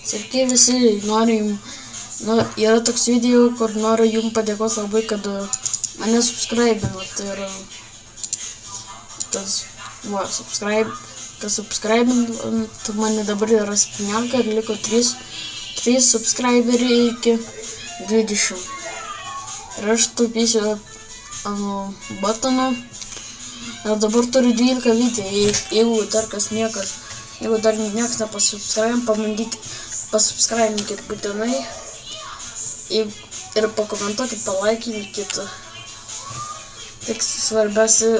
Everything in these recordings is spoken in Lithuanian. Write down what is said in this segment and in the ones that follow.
Sveiki visi, yra toks video, kur noriu jums padėkoti labai, kad mane subscribinot ir kas subscribinot mane dabar yra 17 ir liko 3 subscriberiai iki 20. Ir aš taupysiu batoną ir dabar turiu 12 video, jeigu dar niekas nepasubscribin, pasubscribinkit būtinai ir pakomentuokit, palaikinkit. Tik svarbiausia,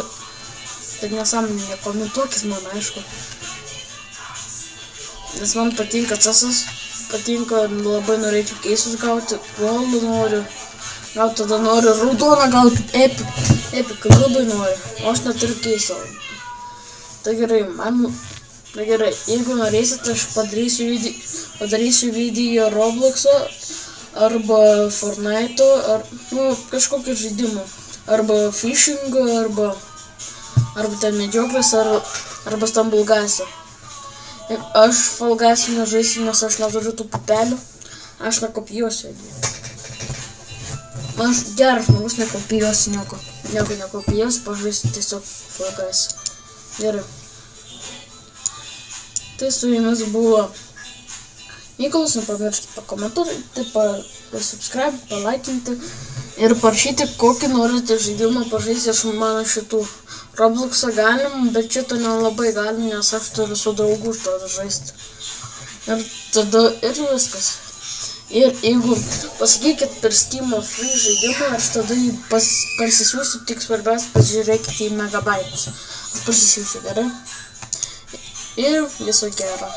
kad nesąmonė, nekomentuokit man, aišku. Nes man patinka casas, labai norėčiau keisus gauti, goldų noriu gauti, tada noriu raudoną gauti, epiką labai noriu, o aš neturiu keiso. Tai gerai, jeigu norėsit, aš padarysiu video Roblox'o arba Fortnite'o, kažkokio žaidimo, arba fishingo, arba ten medžioklės, arba Stambulgasio. Aš Falgasio nežaisiu, nes aš neturiu tų pupelių, aš nekopijuosiu. Aš geras žmogus, nekopijuosiu nieko nekopijuosiu, pažaisiu tiesiog Falgasio. Gerai. Tai su jumis buvo Mykolas, nepamirškite pakomentuoti, pasubscribe, palaikinti ir parašyti, kokį norite žaidimą pažaisti iš mano šitų. Roblox'ą galim, bet šito nelabai galim, nes aš turiu su draugų šitą žaisti. Ir tada ir viskas. Ir jeigu pasakykit per Steam'o free žaidimą, aš tada jį parsisiųsiu, tik svarbiausia pasižiūrėkite į megabaitus. Aš parsisiųsiu, gerai? Ir viso gero.